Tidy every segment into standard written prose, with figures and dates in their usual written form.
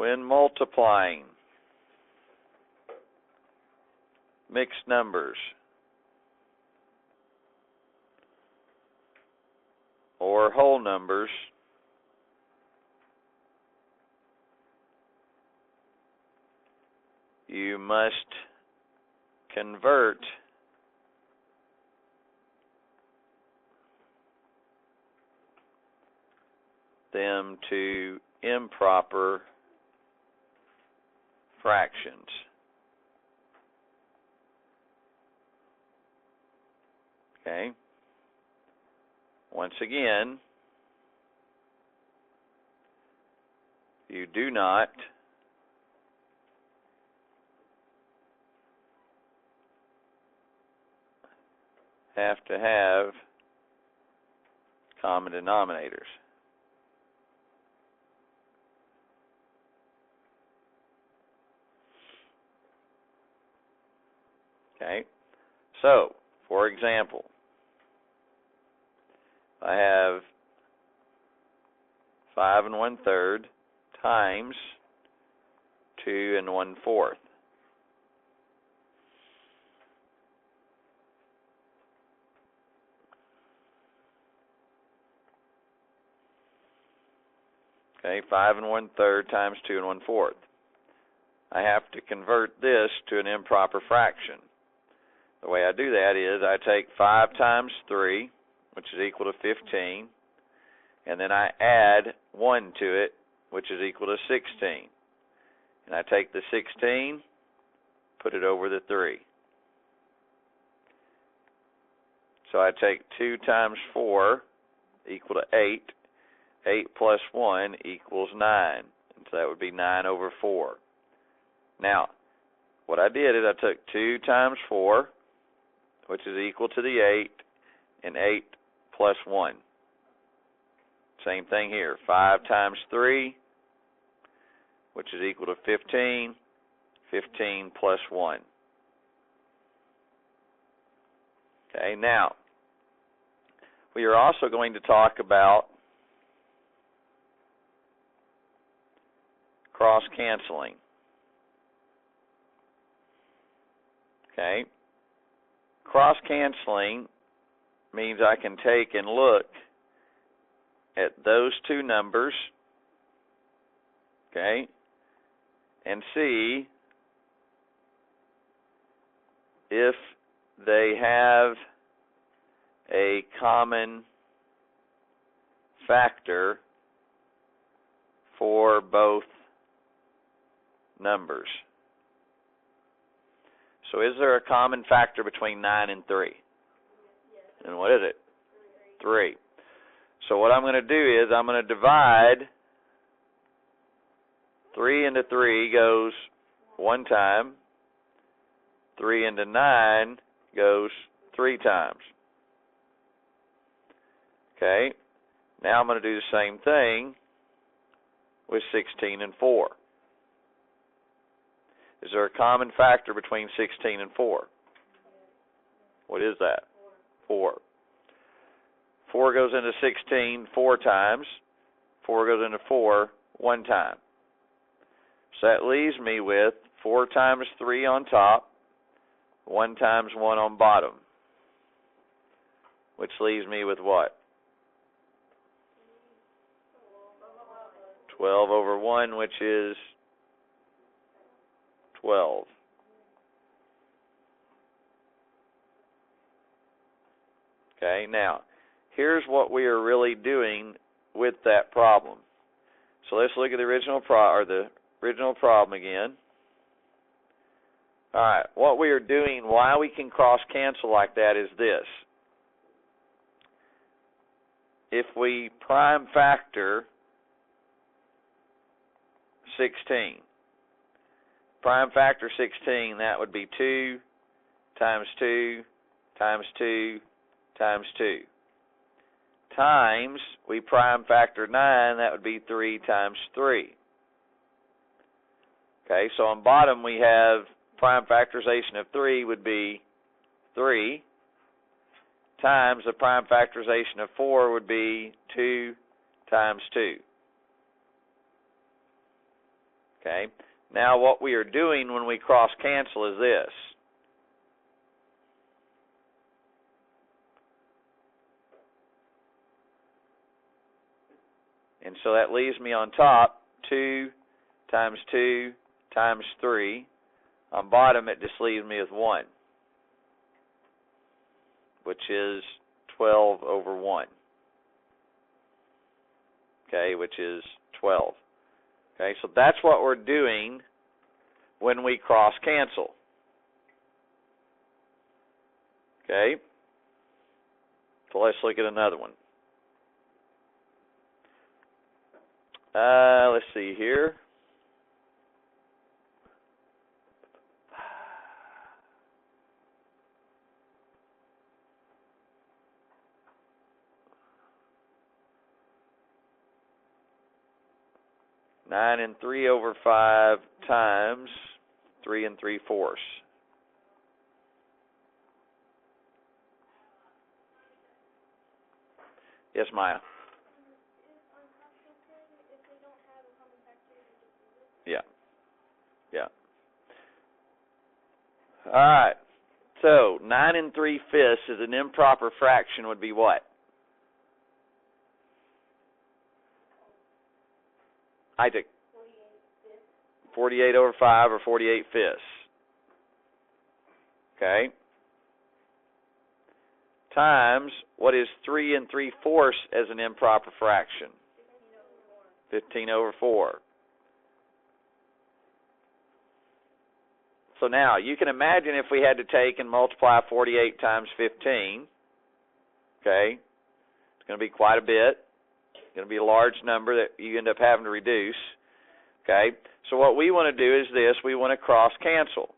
when multiplying mixed numbers or whole numbers, you must convert them to improper fractions. Okay. Once again, you do not have to have common denominators. Okay, so, for example, I have 5 1/3 times 2 1/4. Okay, 5 1/3 times 2 1/4. I have to convert this to an improper fraction. The way I do that is I take 5 times 3, which is equal to 15, and then I add 1 to it, which is equal to 16. And I take the 16, put it over the 3. So I take 2 times 4 equal to 8. 8 plus 1 equals 9. And so that would be 9 over 4. Now, what I did is I took 2 times 4, which is equal to the 8, and 8 plus 1. Same thing here. 5 times 3, which is equal to 15. 15 plus 1. Okay, now, we are also going to talk about cross-canceling. Okay, cross-canceling means I can take and look at those two numbers, okay, and see if they have a common factor for both numbers. So is there a common factor between 9 and 3? And what is it? 3. So what I'm going to do is I'm going to divide 3 into 3 goes one time. 3 into 9 goes 3 times. Okay. Now I'm going to do the same thing with 16 and 4. Is there a common factor between 16 and 4? What is that? 4. 4 goes into 16 4 times. 4 goes into 4 one time. So that leaves me with 4 times 3 on top, 1 times 1 on bottom, which leaves me with what? 12 over 1, which is 12. Okay, now, here's what we are really doing with that problem. So let's look at the original problem again. All right, what we are doing, why we can cross-cancel like that is this. If we prime factor 16, prime factor 16, that would be 2 times 2 times 2 times 2. Times, we prime factor 9, that would be 3 times 3. Okay, so on bottom we have prime factorization of 3 would be 3 times the prime factorization of 4 would be 2 times 2. Okay? Now what we are doing when we cross cancel is this. And so that leaves me on top 2 times 2 times 3. On bottom it just leaves me with 1, which is 12 over 1. Okay, which is 12. Okay, so that's what we're doing when we cross cancel. Okay, so let's look at another one. Let's see here. Nine and 3/5 times 3 3/4. Yes, Maya. Yeah. Yeah. All right. So 9 3/5 is an improper fraction would be what? Isaac. 48/5 or 48/5. Okay. Times, what is 3 3/4 as an improper fraction? 15/4. So now, you can imagine if we had to take and multiply 48 times 15. Okay. It's going to be quite a bit. It's going to be a large number that you end up having to reduce. Okay. So what we want to do is this. We want to cross cancel.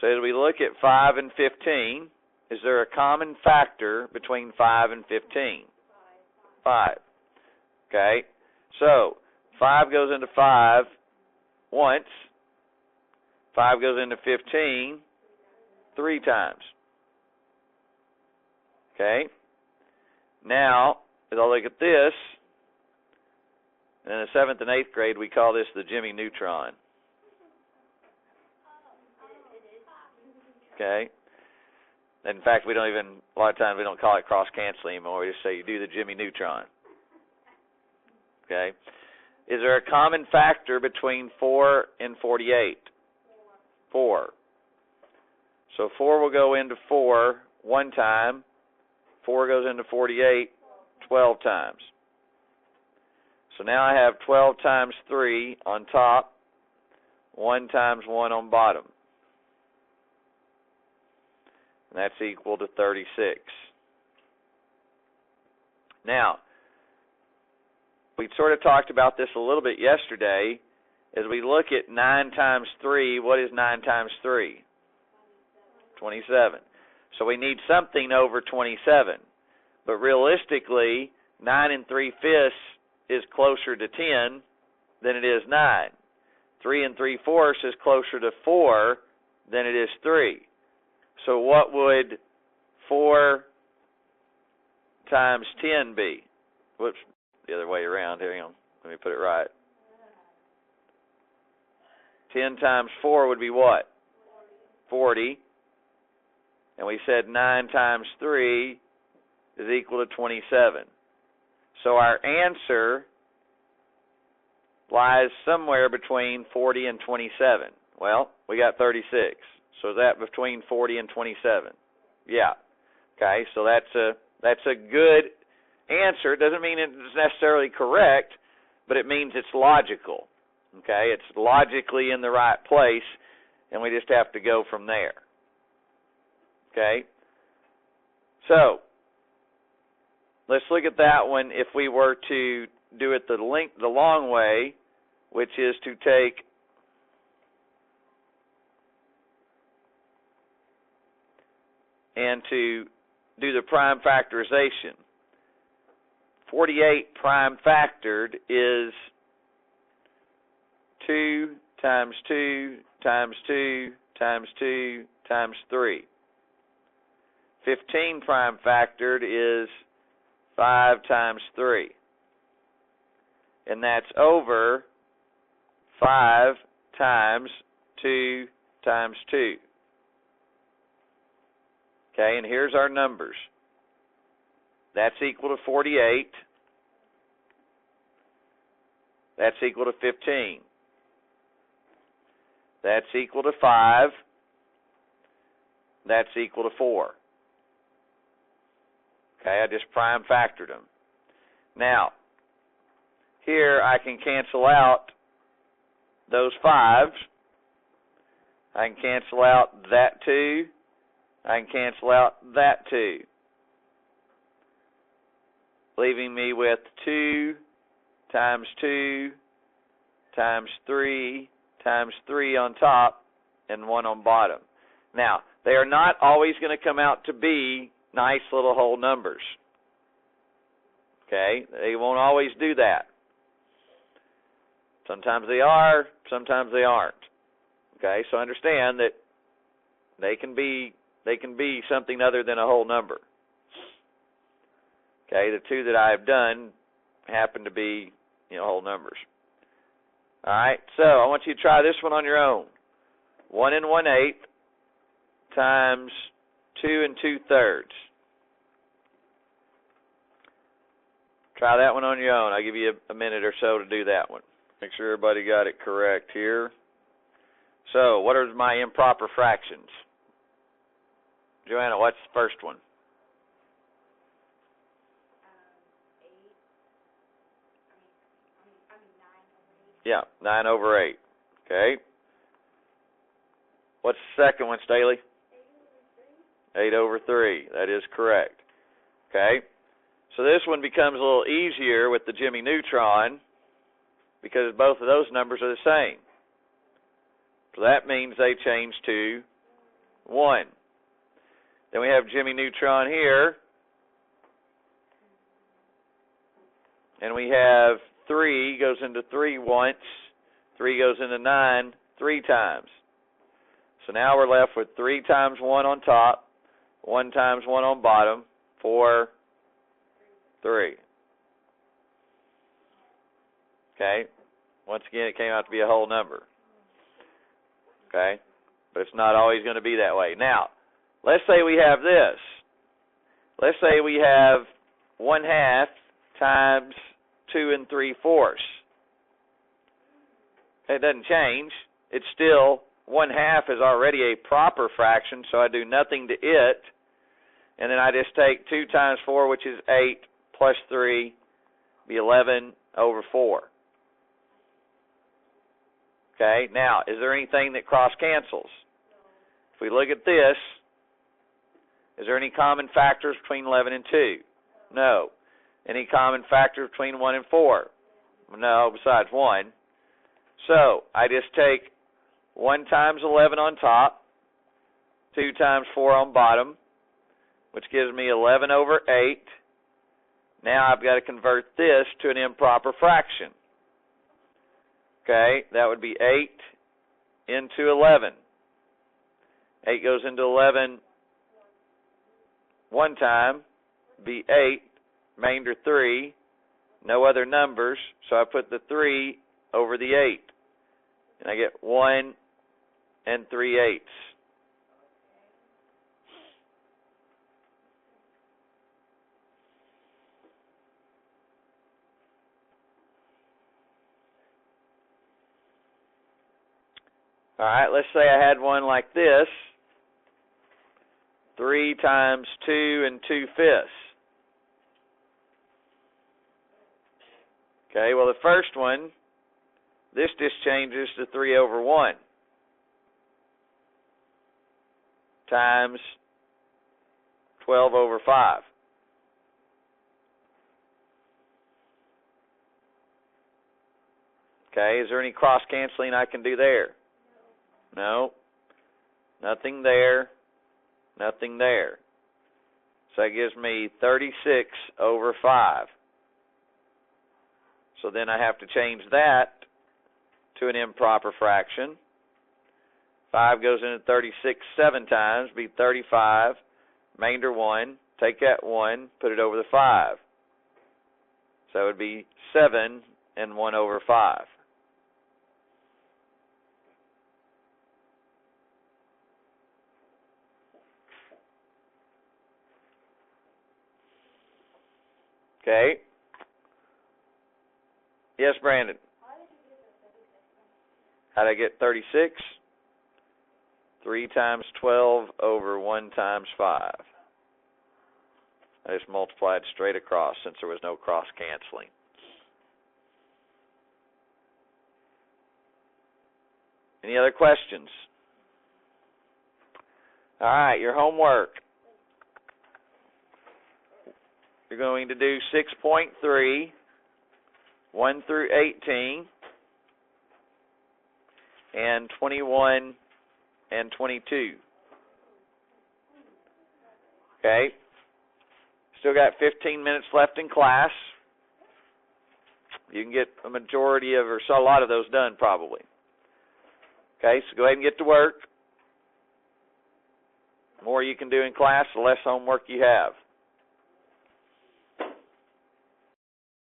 So as we look at 5 and 15, is there a common factor between 5 and 15? 5. Okay. So 5 goes into 5 once. 5 goes into 15 3 times. Okay. Now, as I look at this, in the 7th and 8th grade, we call this the Jimmy Neutron. Okay. In fact, we don't even, a lot of times we don't call it cross-cancel anymore. We just say you do the Jimmy Neutron. Okay. Is there a common factor between 4 and 48? 4. So 4 will go into 4 one time. 4 goes into 48 12 times. So now I have 12 times 3 on top, 1 times 1 on bottom. And that's equal to 36. Now, we sort of talked about this a little bit yesterday. As we look at 9 times 3, what is 9 times 3? 27. So we need something over 27. But realistically, 9 3/5 is closer to 10 than it is 9. 3 3/4 is closer to 4 than it is 3. So what would 4 times 10 be? Whoops, the other way around. Hang on, let me put it right. 10 times 4 would be what? 40. And we said 9 times 3 is equal to 27. So our answer lies somewhere between 40 and 27. Well, we got 36. So is that between 40 and 27? Yeah. Okay, so that's a good answer. It doesn't mean it's necessarily correct, but it means it's logical. Okay, it's logically in the right place, and we just have to go from there. Okay, so let's look at that one if we were to do it the long way, which is to take and to do the prime factorization. 48 prime factored is 2 times 2 times 2 times 2 times 3. 15 prime factored is 5 times 3. And that's over 5 times 2 times 2. Okay, and here's our numbers. That's equal to 48. That's equal to 15. That's equal to 5. That's equal to 4. Okay, I just prime factored them. Now, here I can cancel out those 5s. I can cancel out that 2. I can cancel out that 2. Leaving me with 2 times 2 times 3 times 3 on top and 1 on bottom. Now, they are not always going to come out to be nice little whole numbers. Okay? They won't always do that. Sometimes they are, sometimes they aren't. Okay? So understand that they can be something other than a whole number. Okay? The 2 that I have done happen to be, whole numbers. All right? So I want you to try this one on your own. 1 1/8 times 2 2/3. Try that one on your own. I'll give you a minute or so to do that one. Make sure everybody got it correct here. So, what are my improper fractions? Joanna, what's the first one? 9/8. Yeah, 9/8. Okay. What's the second one, Staley? 8/3. That is correct. Okay. So this one becomes a little easier with the Jimmy Neutron because both of those numbers are the same. So that means they change to 1. Then we have Jimmy Neutron here. And we have 3 goes into 3 once. 3 goes into 9 3 times. So now we're left with 3 times 1 on top, 1 times 1 on bottom, 4, 3. Okay? Once again, it came out to be a whole number. Okay? But it's not always going to be that way. Now, let's say we have this. Let's say we have 1/2 times 2 3/4. It doesn't change. It's still 1/2 is already a proper fraction, so I do nothing to it. And then I just take 2 times 4, which is 8, plus 3, be 11/4. Okay, now, is there anything that cross-cancels? If we look at this, is there any common factors between 11 and 2? No. Any common factors between 1 and 4? No, besides 1. So, I just take 1 times 11 on top, 2 times 4 on bottom, which gives me 11/8. Now I've got to convert this to an improper fraction. Okay, that would be 8 into 11. 8 goes into 11 one time, be 8, remainder 3, no other numbers, so I put the 3 over the 8. And I get 1 3/8. All right, let's say I had one like this. 3 times 2 2/5. Okay, well, the first one, this just changes to 3/1 times 12/5. Okay, is there any cross-canceling I can do there? No. Nothing there. Nothing there. So that gives me 36/5. So then I have to change that to an improper fraction. 5 goes into 36 7 times, be 35, remainder 1, take that 1, put it over the 5. So it would be 7 1/5. Okay. Yes, Brandon. How did I get 36? 3 times 12 over 1 times 5. I just multiplied straight across since there was no cross canceling. Any other questions? All right, your homework. You're going to do 6.3, 1 through 18, and 21 and 22. Okay? Still got 15 minutes left in class. You can get a majority of, or so a lot of those done probably. Okay, so go ahead and get to work. The more you can do in class, the less homework you have.